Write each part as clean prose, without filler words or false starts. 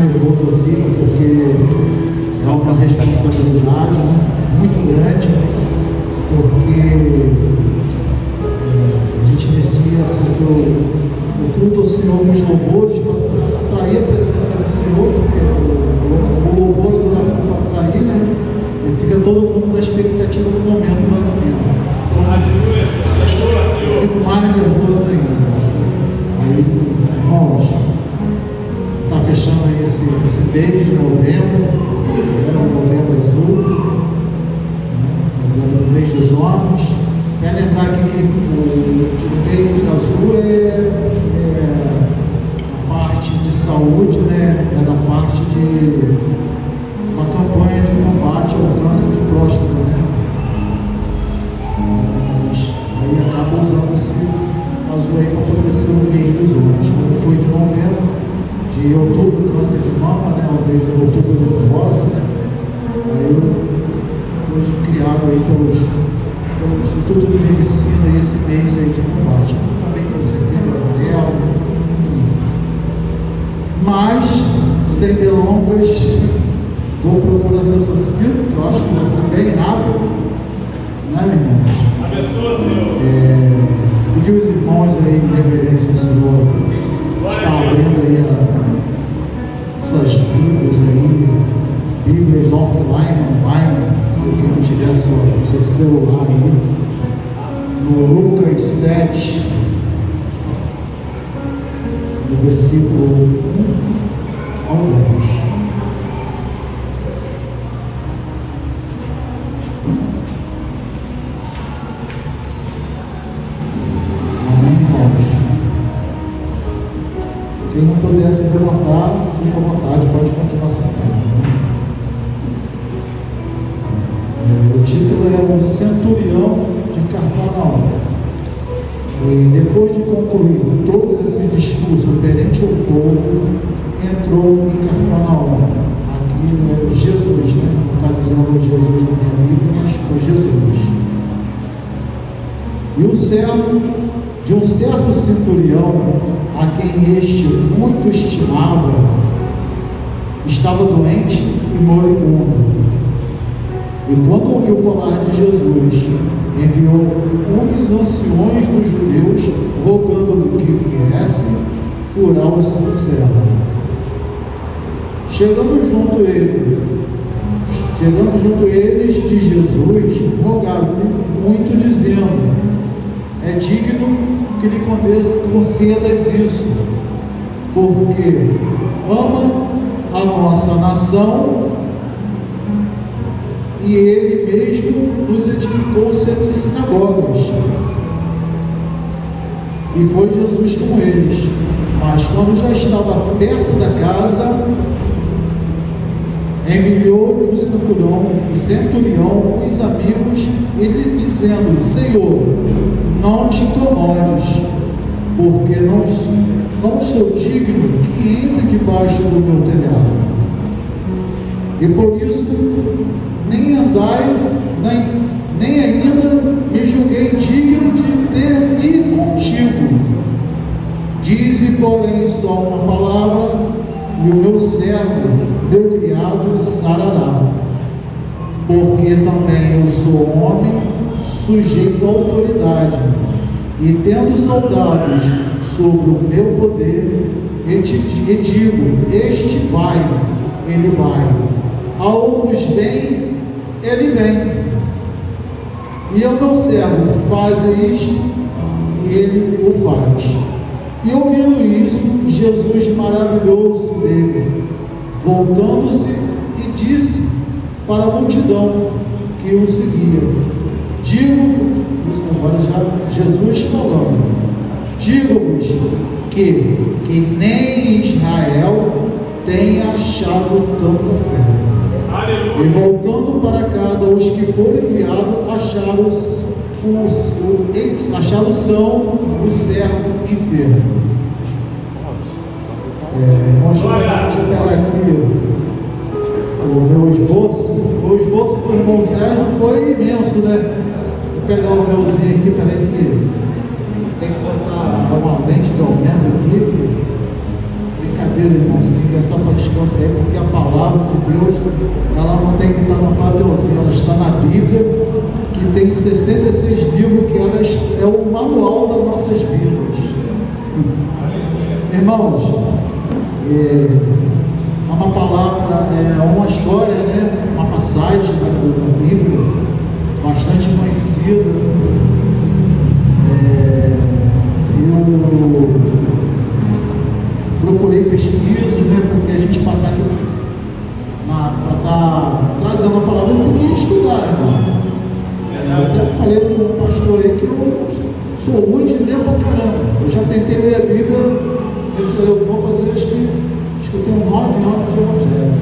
nervoso eu fico, porque é uma responsabilidade muito grande, porque a gente inicia assim, o culto ao Senhor nos louvores para atrair a presença do Senhor, porque o louvor e a adoração para atrair, né? E fica todo mundo na expectativa do momento do alimento. Então, eu fico mais nervoso ainda. Aí, irmãos, está fechando aí esse mês de novembro, o novembro azul, o mês dos homens. Quer lembrar que o mês azul é a parte de saúde, né? É da parte de uma campanha de combate ao câncer de próstata, né? Aí acaba usando esse azul aí para poder ser o mês dos homens. Como foi de novembro, de outubro, câncer de mama, né? O mês de outubro rosa, né? Aí foi criado aí pelos Instituto de Medicina esse mês aí de combate. Também pelo setembro amarelo, enfim. Mas, sem delongas, vou procurar essa cinto, que eu acho que vai ser bem rápido, né, meus irmãos? Abençoa, Senhor. Pedir os irmãos aí, em reverência ao Senhor, está abrindo aí suas Bíblias aí, Bíblias offline, online, se alguém não tiver seu celular aí, no Lucas 7, no versículo 1 ao 10. Quem não puder se levantar, fica à vontade, pode continuar sentado. O título é O Centurião de Cafarnaum. E depois de concluir todos esses discursos perante ao povo, entrou em Cafarnaum. Aqui é Jesus, né? Não está dizendo Jesus na minha Bíblia, mas foi Jesus. E o servo de um certo centurião, a quem este muito estimava, estava doente e moribundo. E quando ouviu falar de Jesus, enviou uns anciões dos judeus, rogando-lhe que viesse curar o seu servo. Chegando junto eles de Jesus, rogaram-lhe muito, dizendo: é digno que lhe concedas isso, porque ama a nossa nação e ele mesmo nos edificou sempre sinagogas. E foi Jesus com eles. Mas quando já estava perto da casa, enviou-lhe o centurião os amigos, e lhe dizendo: Senhor, não te incomodes, porque não sou digno que entre debaixo do meu telhado. E por isso nem ainda me julguei digno de ter ido contigo. Dize, porém, só uma palavra, e o meu servo, meu criado, sarará. Porque também eu sou homem, sujeito à autoridade, e tendo soldados sobre o meu poder, e digo: este vai, ele vai. A outros vem, ele vem. E ao meu servo: faze isto, e ele o faz. E ouvindo isso, Jesus maravilhou-se dele, voltando-se e disse para a multidão que o seguia: agora já Jesus falando, digo-vos que nem Israel tem achado tanta fé. Aleluia. E voltando para casa, os que foram enviados acharam são o servo enfermo. Deixa eu pegar aqui o meu esboço. O esboço do irmão Sérgio foi imenso, né? Vou pegar o meuzinho aqui, peraí, que tem que botar uma lente de aumento aqui. Brincadeira. brincadeira, irmão, você tem que ter essa paixão para ele, porque a palavra de Deus, ela não tem que estar no papelzinho, ela está na Bíblia, que tem 66 livros, que ela é o manual das nossas vidas. Irmãos, é uma palavra, é uma história, né? Uma passagem da Bíblia, bastante conhecida. Eu procurei pesquisa, né? Porque a gente para estar trazendo a palavra, tem que estudar, irmão. Eu até falei para o pastor aí que eu sou ruim de ler pra caramba. Eu já tentei ler a Bíblia, eu vou fazer, acho que eu tenho 9 anos de evangelho.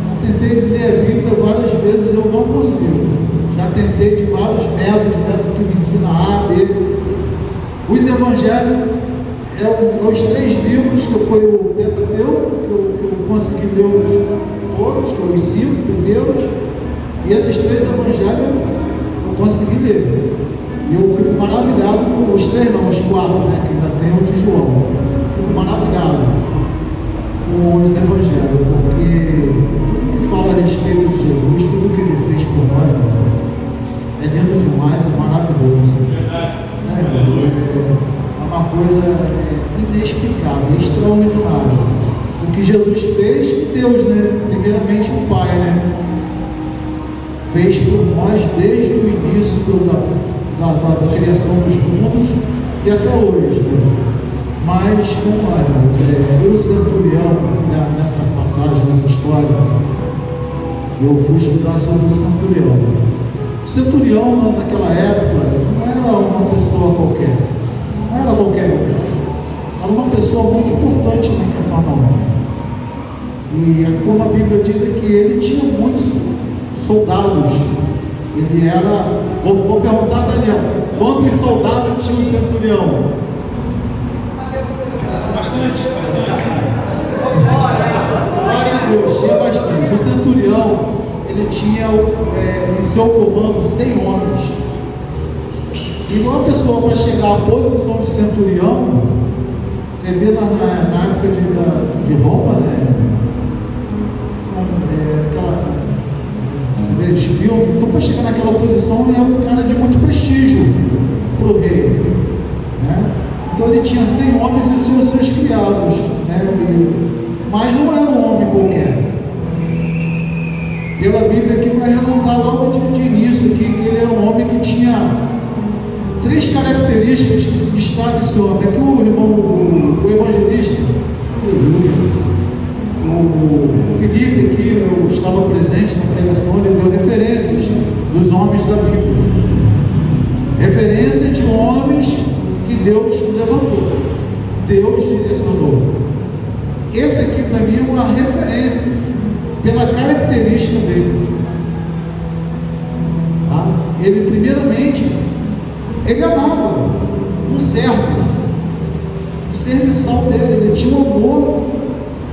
Já tentei ler a Bíblia várias vezes, eu não consigo. Já tentei de vários métodos que me ensina A, B. Os evangelhos os 3 livros que foi o Pentateuco, que eu consegui ler todos, que os 5 primeiros, e esses 3 evangelhos eu consegui ler. E eu fico maravilhado com os 3, não, os 4, né, que ainda tem o de João. Fico maravilhado com os evangelhos, porque tudo que fala a respeito de Jesus, tudo que ele fez por nós, é lindo demais, é maravilhoso. É uma coisa inexplicável, extraordinária. O que Jesus fez, que Deus, né? Primeiramente o Pai, né? Fez por nós desde o início da criação dos mundos e até hoje, né? Mas, vamos lá, irmãos, o centurião, né, nessa passagem, nessa história, eu fui estudar sobre o centurião. O centurião, naquela época, não era uma pessoa qualquer. Não era qualquer um. Era uma pessoa muito importante na Cafarnaum. E como a Bíblia diz é que ele tinha muitos soldados. Ele era... Vou perguntar a Daniel, quantos soldados tinha o centurião? Bastante. Glória a Deus, tinha bastante. O centurião, ele tinha em seu comando 100 homens. E uma pessoa para chegar à posição de centurião, você vê na época de Roma, né? Você vê os filmes, então para chegar naquela posição ele é um cara de muito prestígio para o rei, né? Então ele tinha 100 homens e tinha os seus criados, né? Mas não era um homem qualquer. Pela Bíblia aqui vai relatar logo de início aqui que ele era um homem que tinha 3 características que se destacam esse homem. Aqui o irmão, o evangelista, o Felipe aqui, eu estava presente na pregação, ele deu referências dos homens da Bíblia. Referência de homens que Deus levantou, Deus direcionou. Esse aqui para mim é uma referência pela característica dele. Tá? Ele primeiramente, ele amava um servo, o serviçal dele, ele tinha um amor,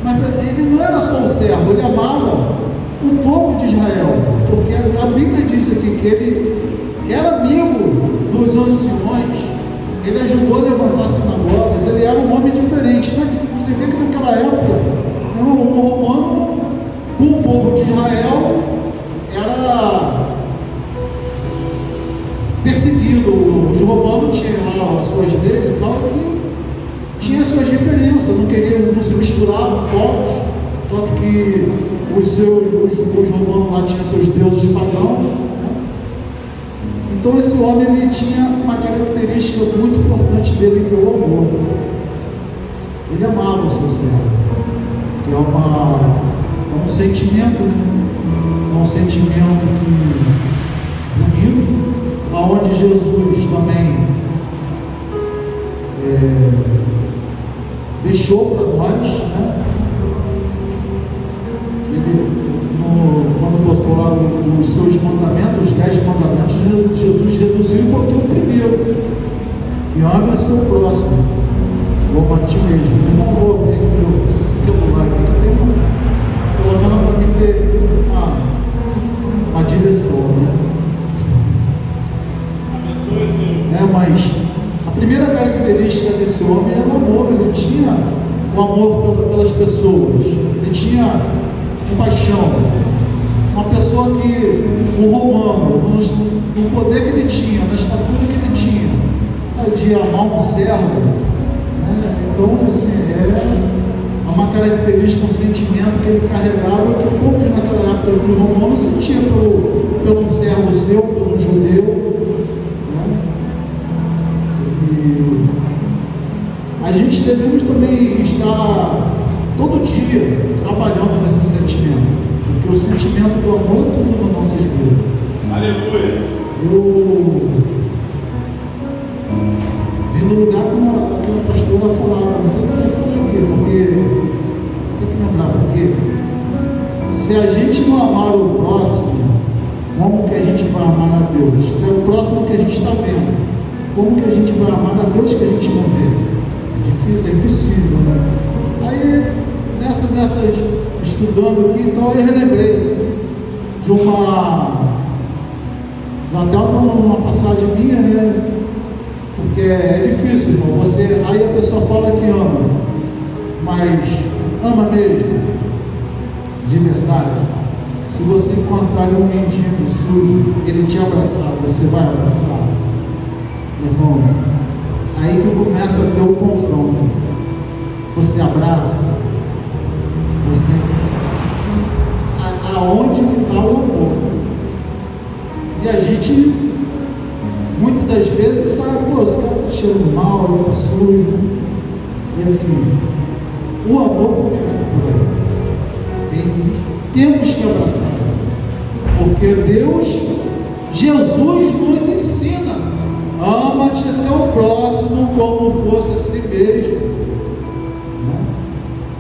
mas ele não era só um servo, ele amava o povo de Israel, porque a Bíblia diz aqui que ele era amigo dos anciões, ele ajudou a levantar sinagogas, ele era um homem diferente. Você vê que naquela época, um romano com o povo de Israel era perseguido. Os romanos tinham lá as suas leis e tal, e tinha suas diferenças, não se misturavam povos, tanto que os romanos lá tinham seus deuses padrão, né? Então esse homem ele tinha uma característica muito importante dele, que é o amor. Ele amava o seu servo, que é um sentimento, né? É um sentimento bonito, aonde Jesus também deixou para nós, né? Quando colocou lá os seus mandamentos, os 10 mandamentos, Jesus reduziu e botou o primeiro: e ame a seu próximo, como a ti mesmo. Eu não vou abrir meu celular aqui, eu tenho colocando para mim ter uma direção, né? Mas a primeira característica desse homem era o amor. Ele tinha o amor pelas pessoas, ele tinha compaixão. Uma pessoa que, um romano, no poder que ele tinha, na estatura que ele tinha, de amar um servo, né? Então, assim, é uma característica, um sentimento que ele carregava, que poucos naquela época dos romanos sentiam pelo servo seu, pelo judeu, né? E a gente devemos também estar todo dia trabalhando nesse sentimento, porque o sentimento do amor é tudo nas nossas vidas. Aleluia. Eu vi no lugar que uma pastora falava, não tem que falar aqui, porque tem que lembrar, porque se a gente não amar o próximo, como que a gente vai amar a Deus? Se é o próximo que a gente está vendo, como que a gente vai amar a Deus que a gente não vê? É difícil, é impossível, né? Aí, nessas estudando aqui, então eu relembrei de até uma passagem minha, né? Porque é difícil, irmão. Aí a pessoa fala que ama, mas ama mesmo, de verdade. Se você encontrar um mendigo sujo, ele te abraçar, você vai abraçar, irmão? Aí que começa a ter o confronto. Você abraça, você. Aonde que está o amor? E a gente, muitas das vezes, sabe, pô, esse cara está cheirando mal, ele está sujo. Enfim, o amor começa por aí. Temos que abraçar. Porque Deus, Jesus nos ensina: ama-te teu próximo como fosse a si mesmo.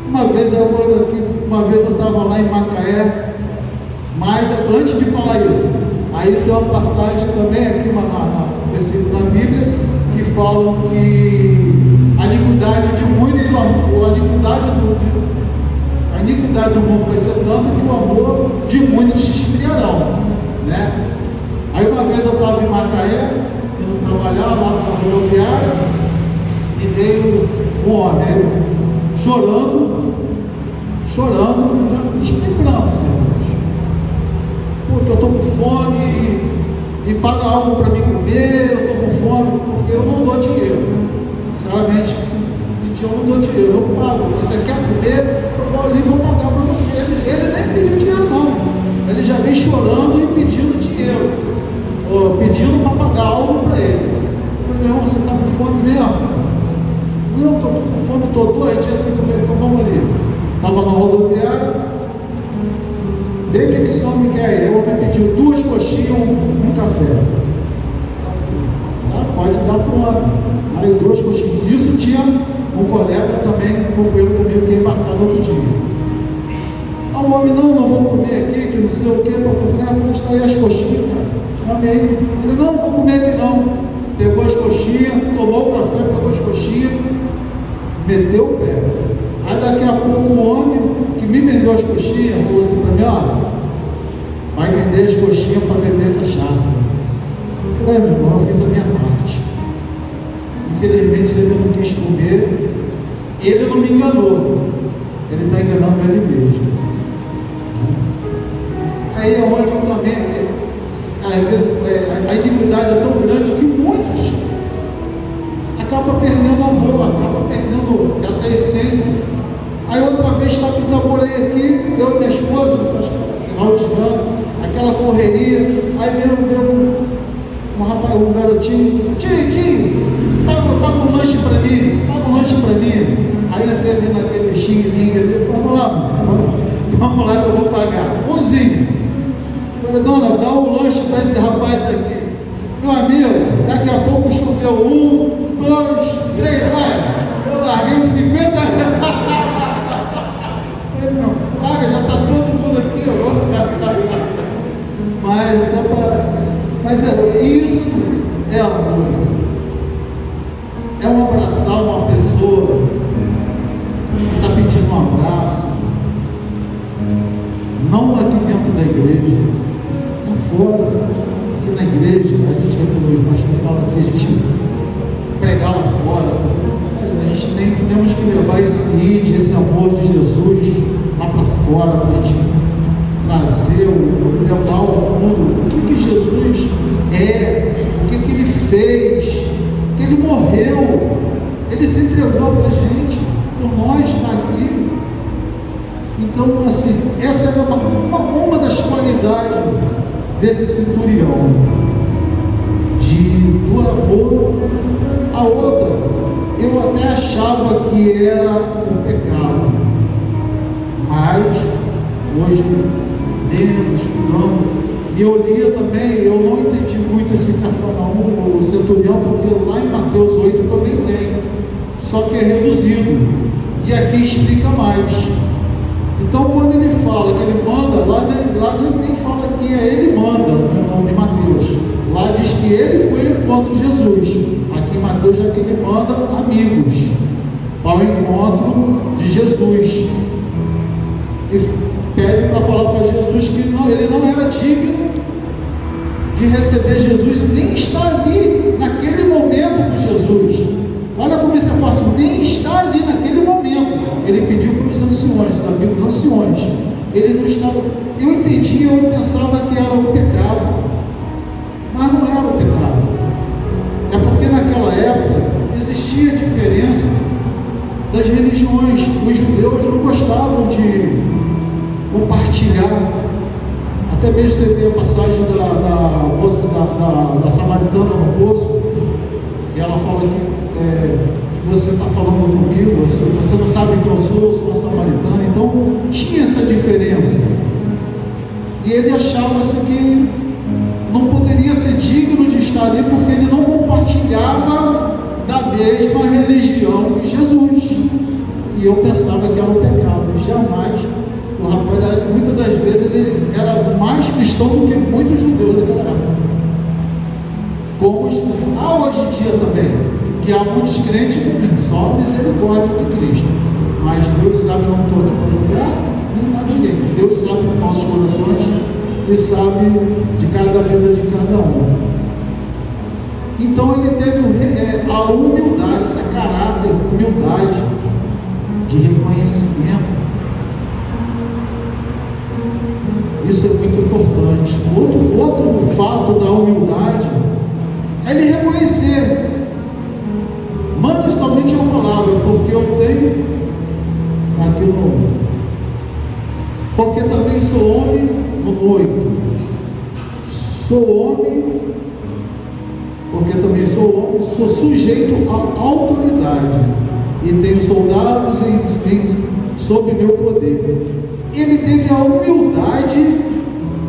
Uma vez eu estava lá em Macaé, mas antes de falar isso, aí tem uma passagem também aqui, no versículo da Bíblia, que falam que a iniquidade de muitos, a iniquidade do mundo vai ser tanta que o amor de muitos se esfriarão, né? Aí uma vez eu estava em Macaé, indo trabalhar lá na rodoviária, e veio um homem chorando, explicando, irmãos, porque eu estou com fome e paga algo para me comer, eu estou com fome, porque eu não dou dinheiro. Sinceramente, se pedir, eu não dou dinheiro, eu pago. Você quer comer, eu vou ali e vou pagar para você. Ele nem pediu dinheiro, não. Ele já vem chorando e pedindo dinheiro, pedindo para pagar algo para ele. Eu falei: meu irmão, você está com fome mesmo? Não, estou com fome, estou 2 dias sem comer, então vamos ali. Estava na rodoviária, vê o que esse homem quer. O homem pediu 2 coxinhas, um café. Pode dar para o homem. Aí 2 coxinhas. Disso tinha um colega também, acompanhando comigo, que ia embarcar no outro dia. Aí o homem: não vou comer aqui, que não sei o que. Eu falei: pode estar aí as coxinhas, cara. Amei. Ele: não vou comer aqui não. Pegou as coxinhas, tomou o café, pegou as coxinhas, meteu o pé. Aí daqui a pouco o homem que me vendeu as coxinhas falou assim para mim: vai vender as coxinhas para beber cachaça. Eu falei: meu irmão, eu fiz a minha parte. Infelizmente, se ele não quis comer, ele não me enganou, ele está enganando ele mesmo. Aí é onde eu também, a iniquidade é tão grande que muitos acabam perdendo o amor, acabam perdendo essa essência. Aí outra vez está com o namorei aqui, eu e minha esposa, final de ano, aquela correria, aí veio um garotinho: tio, paga um lanche para mim, aí entrei ali naquele xing-ling ali: vamos lá que eu vou pagar, umzinho. Eu falei: dona, dá um lanche para esse rapaz aqui. Meu amigo, daqui a pouco choveu 1, 2, 3, vai, eu larguei uns 50 reais. Não, paga, já está todo mundo aqui agora. Mas isso é amor. É um abraçar uma pessoa que está pedindo um abraço, não aqui dentro da igreja, não fora. Aqui na igreja, a gente vai ter o pastor fala que a gente pregar lá fora, mas a gente temos que levar esse amor de Jesus fora, para a gente trazer, levar ao mundo o que Jesus é, o que Ele fez, que Ele morreu, Ele se entregou para a gente, por nós estar aqui. Então, assim, essa é uma das qualidades desse centurião, do amor. A outra, eu até achava que era um pecado, mas hoje, lendo, estudando, e eu lia também, eu não entendi muito esse Cafarnaum, o centurião, porque lá em Mateus 8 também tem, só que é reduzido, e aqui explica mais. Então, quando ele fala que ele manda, lá ele nem fala que é ele manda, no nome de Mateus. Lá diz que ele foi ao encontro de Jesus. Aqui em Mateus já que ele manda amigos ao encontro de Jesus. E pede para falar para Jesus que não, ele não era digno de receber Jesus, nem estar ali naquele momento com Jesus. Olha como isso é forte, nem estar ali naquele momento. Ele pediu para os anciões, os amigos anciões. Ele não estava. Eu entendia, eu pensava que era um pecado, mas não era um pecado. É porque naquela época existia diferença das religiões. Os judeus não gostavam de compartilhar. Até mesmo você vê a passagem da samaritana no poço, e ela fala que você está falando comigo, você não sabe quem eu sou uma samaritana. Então tinha essa diferença, e ele achava-se que não poderia ser digno de estar ali, porque ele não compartilhava da mesma religião que Jesus, e eu pensava que era um pecado. Jamais. O rapaz, muitas das vezes, ele era mais cristão do que muitos judeus daquela época, como há hoje em dia também, que há muitos crentes que só a misericórdia de Cristo, mas Deus sabe, não estou aqui para julgar nem nada ninguém. Deus sabe dos nossos corações e sabe de cada vida de cada um. Então ele teve a humildade, esse caráter, humildade de reconhecimento. Isso é muito importante. Outro fato da humildade é ele reconhecer. Manda somente uma palavra, porque eu tenho aqui no. Porque também sou homem, no 8. Sou homem, porque também sou homem, sou sujeito à autoridade, e tenho soldados sob meu poder. Ele teve a humildade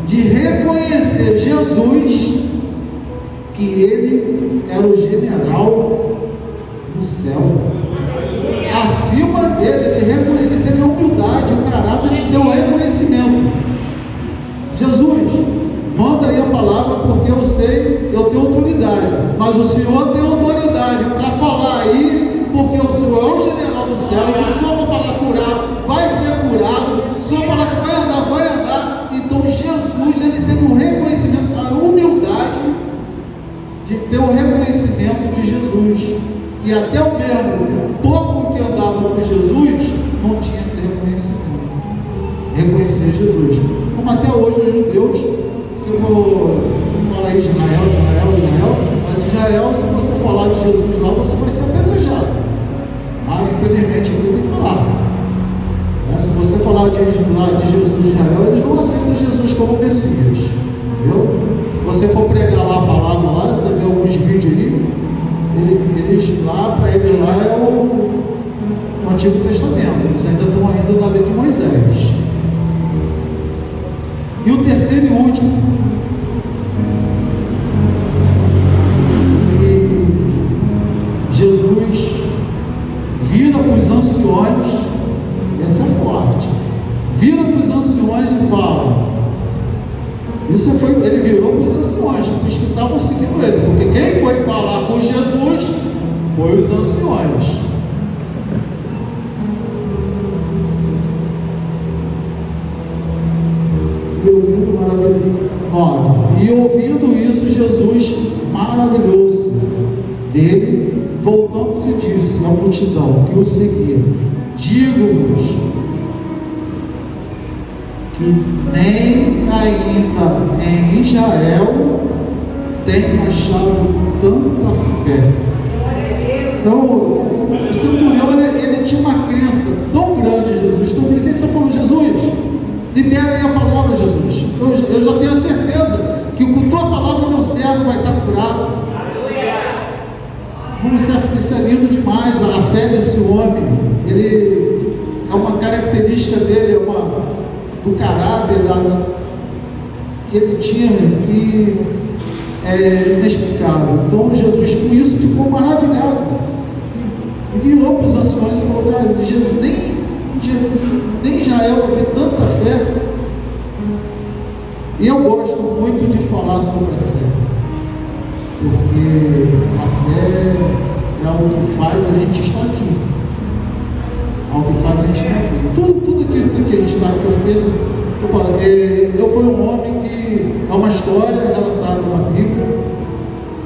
de reconhecer Jesus, que ele era o general do céu. Acima dele, ele teve a humildade, o caráter de ter um reconhecimento. Jesus, manda aí a palavra, porque eu sei, eu tenho autoridade, mas o Senhor tem autoridade para falar aí, porque o Senhor é o general do céu. Se o Senhor vai falar curar, vai ser curado. Se o Senhor falar que vai andar, vai andar. Então Jesus, ele teve um reconhecimento, a humildade de ter o reconhecimento de Jesus. E até o mesmo povo que andava com Jesus não tinha esse reconhecimento, reconhecer Jesus. Como até hoje os judeus, se eu for falar Israel, mas Israel, se você falar de Jesus lá, você vai ser apedrejado. Infelizmente aqui tem que falar. Se você falar de Jesus de Israel, eles não aceitam Jesus como Messias. Entendeu? Se você for pregar lá a palavra lá, você vê alguns vídeos aí, eles lá, para eles lá é o Antigo Testamento. Eles ainda estão na lei de Moisés. E o terceiro e último, Jesus vira para os anciões, essa é forte, vira para os anciões e fala, ele virou para os anciões, os que estavam seguindo ele, porque quem foi falar com Jesus foi os anciões. E ouvindo isso, Jesus maravilhou-se dele, voltando-se disse à multidão que o seguia: digo-vos que nem ainda em Israel tem achado tanta fé. Então, o centurião, ele tinha uma crença tão grande em Jesus, tão grande, que ele só falou: Jesus, libera aí a palavra, Jesus. Eu já tenho a certeza que com tua palavra meu servo vai estar curado. Isso é lindo demais, a fé desse homem. Ele é uma característica dele, do caráter que ele tinha, que é inexplicável. Então Jesus com isso ficou maravilhado e virou para os anciões e falou: cara, de Jesus, nem Israel vê tanta fé. E eu gosto muito de falar sobre a fé, porque a fé é algo que faz a gente estar aqui, algo que faz a gente estar aqui. Tudo aquilo que a gente está aqui, eu fui um homem que é uma história relatada na Bíblia,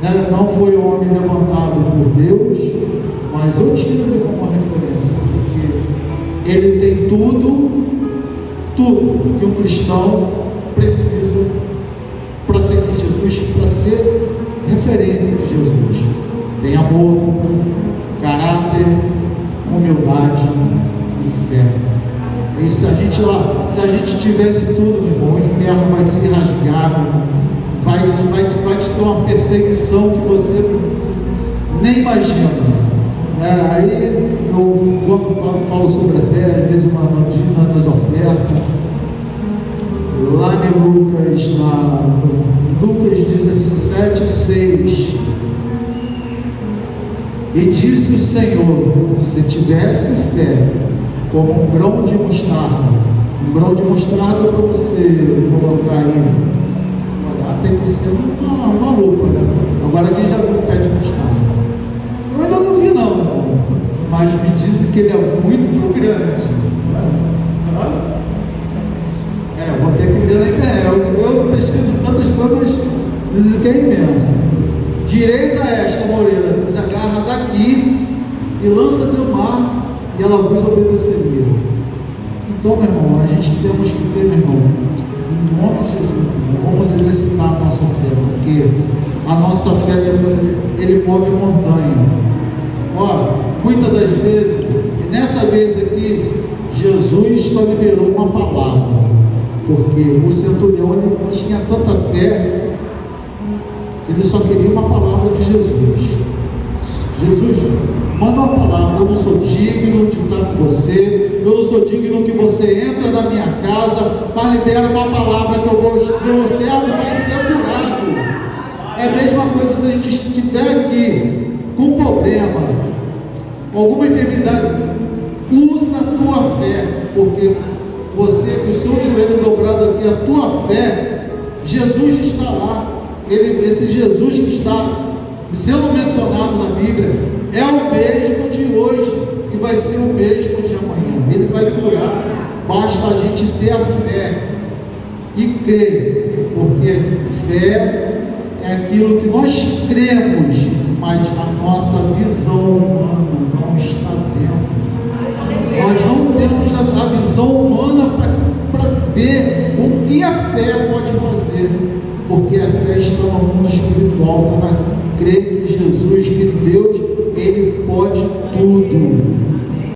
né? Não foi um homem levantado por Deus, mas eu tiro ele como uma referência, porque ele tem tudo que um cristão precisa para seguir Jesus, para ser referência de Jesus. Tem amor, caráter, humildade e fé. E se a gente tivesse tudo, meu irmão, o inferno vai se rasgar, meu irmão. Vai ser uma perseguição que você nem imagina. Aí eu falo sobre a fé, às vezes nas ofertas, lá em Lucas 17:6. E disse o Senhor: se tivesse fé como um grão de mostarda para você colocar aí, tem que ser uma lupa, né? Agora quem já viu o pé de mostarda? Eu ainda não vi não, mas me dizem que ele é muito grande. Vou ter que ver na internet. Eu pesquiso tantas coisas, mas dizem que é imenso. Direis a esta moreira: desagarra daqui e lança no mar, e ela vos obedeceria. Então, meu irmão, a gente temos que ter, meu irmão, em nome de Jesus, vamos exercitar a nossa fé, porque a nossa fé, ele move montanha. Muitas das vezes, e nessa vez aqui, Jesus só liberou uma palavra, porque o centurião ele tinha tanta fé, ele só queria uma palavra de Jesus. Jesus, manda uma palavra. Eu não sou digno de estar com você, eu não sou digno que você entre na minha casa, mas libera uma palavra que o servo vai ser curado. É a mesma coisa se a gente estiver aqui com problema, alguma enfermidade, usa a tua fé, porque você, com o seu joelho dobrado aqui, a tua fé, Jesus está lá. Esse Jesus que está sendo mencionado na Bíblia é o mesmo de hoje e vai ser o mesmo de amanhã. Ele vai curar. Basta a gente ter a fé e crer, porque fé é aquilo que nós cremos, mas a nossa visão humana não está vendo. Nós não temos a visão humana para ver o que a fé pode fazer, porque a fé está no mundo espiritual, está na crer que